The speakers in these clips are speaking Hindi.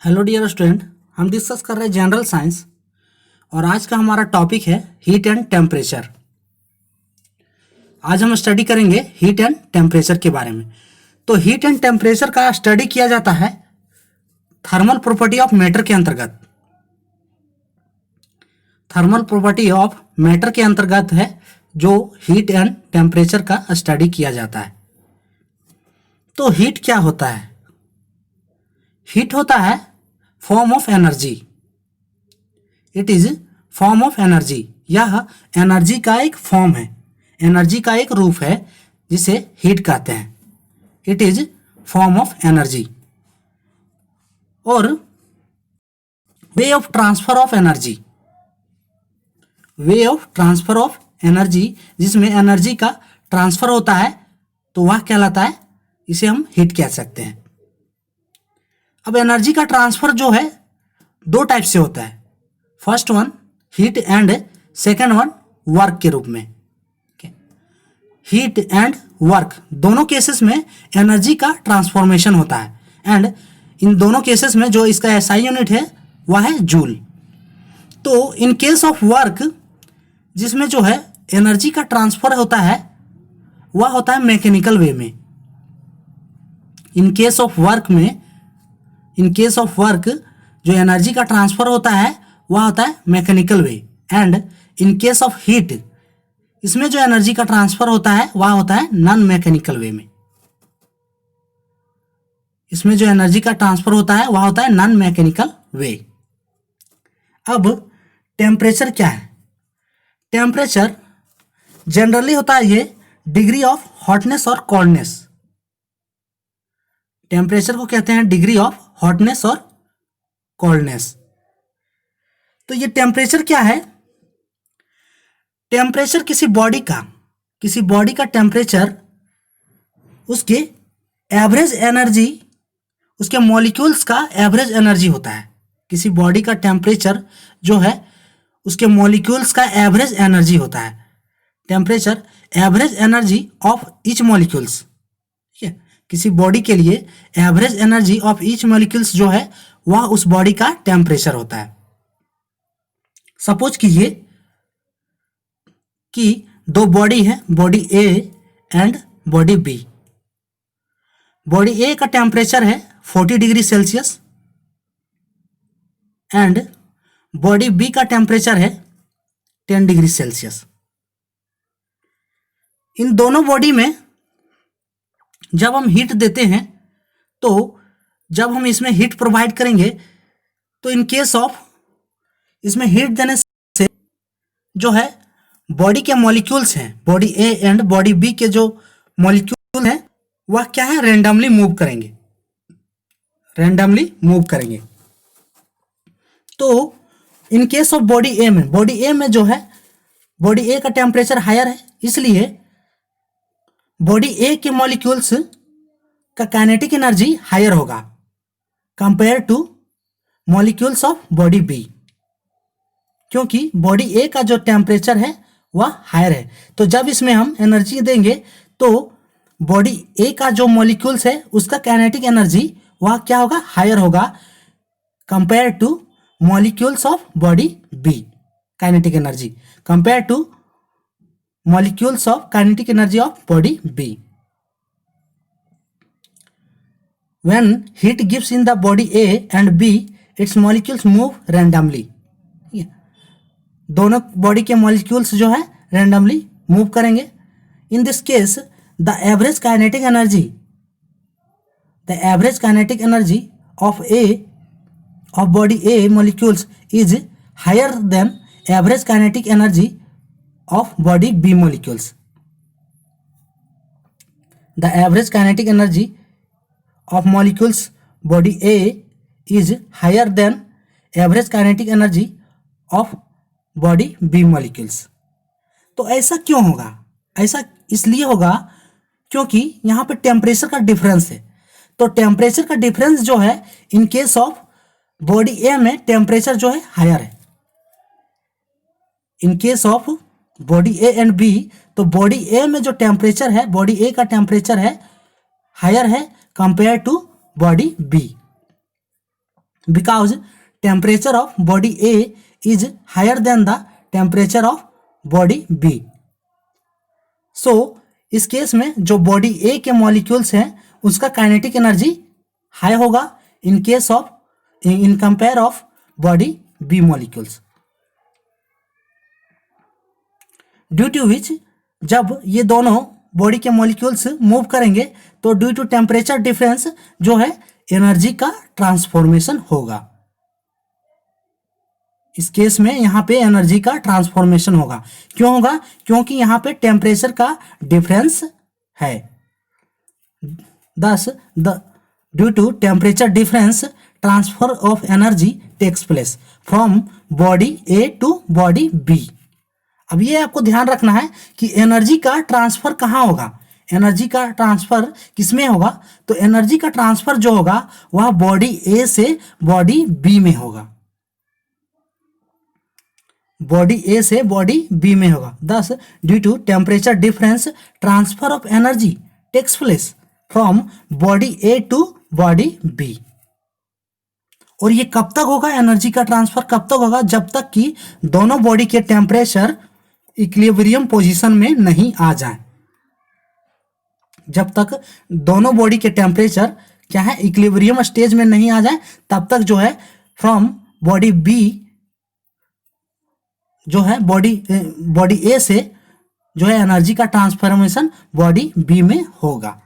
हेलो डियर स्टूडेंट, हम डिस्कस कर रहे हैं जनरल साइंस और आज का हमारा टॉपिक है हीट एंड टेम्परेचर। आज हम स्टडी करेंगे हीट एंड टेम्परेचर के बारे में। तो हीट एंड टेम्परेचर का स्टडी किया जाता है थर्मल प्रॉपर्टी ऑफ मैटर के अंतर्गत। थर्मल प्रॉपर्टी ऑफ मैटर के अंतर्गत है जो हीट एंड टेम्परेचर का स्टडी किया जाता है। तो हीट क्या होता है? हीट होता है form of energy. It is form of energy. यह एनर्जी का एक फॉर्म है, एनर्जी का एक रूप है जिसे हीट कहते हैं। It is form of energy. और way of transfer of energy, way of transfer of energy, जिसमें एनर्जी का ट्रांसफर होता है तो वह कहलाता है, इसे हम हीट कह सकते हैं। अब एनर्जी का ट्रांसफर जो है दो टाइप से होता है। First one heat and second one work के रूप में। हीट एंड वर्क दोनों केसेस में एनर्जी का ट्रांसफॉर्मेशन होता है एंड इन दोनों केसेस में जो इसका एसआई यूनिट है वह है जूल। तो इन केस ऑफ वर्क जिसमें जो है एनर्जी का ट्रांसफर होता है वह होता है मैकेनिकल वे में। इन केस ऑफ वर्क में, इन केस ऑफ वर्क जो एनर्जी का ट्रांसफर होता है वह होता है mechanical way. And in case of heat, इसमें जो एनर्जी का ट्रांसफर होता है वह होता है नॉन मैकेनिकल वे में। इसमें जो एनर्जी का ट्रांसफर होता है वह होता है नॉन मैकेनिकल वे। अब टेम्परेचर क्या है? टेम्परेचर जनरली होता है ये डिग्री ऑफ हॉटनेस और कोल्डनेस। टेम्परेचर को कहते हैं डिग्री ऑफ हॉटनेस और कोल्डनेस। तो ये टेम्परेचर क्या है? टेम्परेचर किसी बॉडी का टेम्परेचर उसके एवरेज एनर्जी, उसके मॉलिक्यूल्स का एवरेज एनर्जी होता है। किसी बॉडी का टेम्परेचर जो है उसके मॉलिक्यूल्स का एवरेज एनर्जी होता है। Temperature average energy of each molecules. ठीक है, किसी बॉडी के लिए average energy of each molecules जो है वह उस बॉडी का टेम्परेचर होता है। सपोज कीजिए कि दो बॉडी है, body A and body B. Body A का टेम्परेचर है 40 degree Celsius and body B का टेम्परेचर है 10 डिग्री सेल्सियस। इन दोनों बॉडी में जब हम हीट देते हैं तो जब हम इसमें हीट प्रोवाइड करेंगे तो इन केस ऑफ इसमें हीट देने से जो है बॉडी के मॉलिक्यूल्स हैं, body A and body B के जो मॉलिक्यूल हैं वह क्या है, रैंडमली मूव करेंगे, रैंडमली मूव करेंगे। तो in case of body A में जो है बॉडी ए का टेम्परेचर हायर है, इसलिए बॉडी ए के मॉलिक्यूल्स का काइनेटिक एनर्जी हायर होगा compare to molecules of body B, क्योंकि बॉडी ए का जो टेम्परेचर है वह हायर है। तो जब इसमें हम एनर्जी देंगे तो बॉडी ए का जो मॉलिक्यूल्स है उसका काइनेटिक एनर्जी वह क्या होगा, हायर होगा compare to molecules of body B. Kinetic energy compare to molecules of kinetic energy of body B. When heat gives in the body A and B, its molecules move randomly. दोनों बॉडी के मॉलिक्यूल्स जो है randomly मूव करेंगे। In this case, the average kinetic energy of body A molecules is higher than average kinetic energy of body B molecules. The average kinetic energy of molecules body A is higher than average kinetic energy of body B molecules. तो ऐसा क्यों होगा? ऐसा इसलिए होगा क्योंकि यहाँ पे टेम्परेचर का डिफरेंस है। तो टेम्परेचर का डिफरेंस जो है in case of body A में टेम्परेचर जो है हायर है। In case of body A and B, तो बॉडी ए में जो टेम्परेचर है, बॉडी ए का टेम्परेचर है हायर है compare to body B. because temperature of body A is higher than the temperature of body B. So इस केस में जो बॉडी ए के मॉलिक्यूल्स हैं उसका काइनेटिक एनर्जी हाई होगा in case of in compare of body B molecules, due to which जब ये दोनों बॉडी के मॉलिक्यूल्स मूव करेंगे तो ड्यू टू टेम्परेचर डिफरेंस जो है एनर्जी का ट्रांसफॉर्मेशन होगा। इस केस में यहाँ पे एनर्जी का ट्रांसफॉर्मेशन होगा। क्यों होगा? क्योंकि यहाँ पे टेम्परेचर का डिफरेंस है। thus due to temperature difference transfer of energy takes place from body A to body B. अब ये आपको ध्यान रखना है कि एनर्जी का ट्रांसफर कहाँ होगा, एनर्जी का ट्रांसफर किसमें होगा? तो एनर्जी का ट्रांसफर जो होगा वह बॉडी ए से बॉडी बी में होगा, बॉडी ए से बॉडी बी में होगा। thus due to temperature difference transfer of energy takes place from body A to body B. और ये कब तक होगा? एनर्जी का ट्रांसफर कब तक होगा? जब तक कि दोनों बॉडी के टेम्परेचर इक्विलिब्रियम पोजीशन में नहीं आ जाए। जब तक दोनों बॉडी के टेम्परेचर क्या है, इक्विलिब्रियम स्टेज में नहीं आ जाए, तब तक जो है फ्रॉम बॉडी बी जो है बॉडी ए से जो है एनर्जी का ट्रांसफॉर्मेशन बॉडी बी में होगा।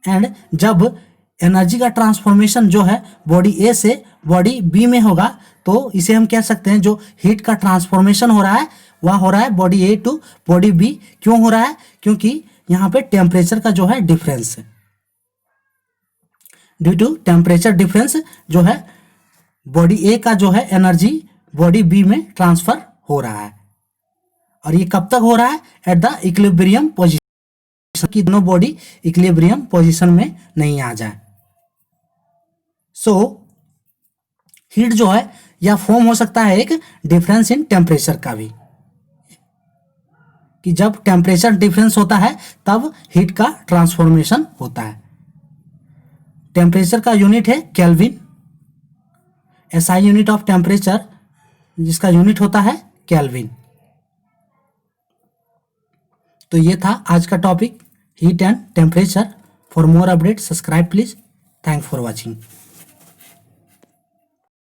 एंड जब एनर्जी का ट्रांसफॉर्मेशन जो है बॉडी ए से बॉडी बी में होगा तो इसे हम कह सकते हैं जो हीट का ट्रांसफॉर्मेशन हो रहा है वह हो रहा है body A to body B. क्यों हो रहा है? क्योंकि यहाँ पे टेम्परेचर का जो है डिफरेंस है, ड्यू टू टेम्परेचर डिफरेंस जो है बॉडी ए का जो है एनर्जी बॉडी बी में ट्रांसफर हो रहा है। और ये कब तक हो रहा है? एट द इक्विलिब्रियम पोजीशन, कि दोनों बॉडी इक्विलिब्रियम पोजीशन में नहीं आ जाए। सो हीट जो है या फॉर्म हो सकता है एक डिफरेंस इन टेम्परेचर का भी, कि जब टेम्परेचर डिफरेंस होता है तब हीट का ट्रांसफॉर्मेशन होता है। टेम्परेचर का यूनिट है kelvin, SI unit of temperature जिसका यूनिट होता है केल्विन। तो ये था आज का topic heat and temperature. For more update subscribe please. Thank for watching.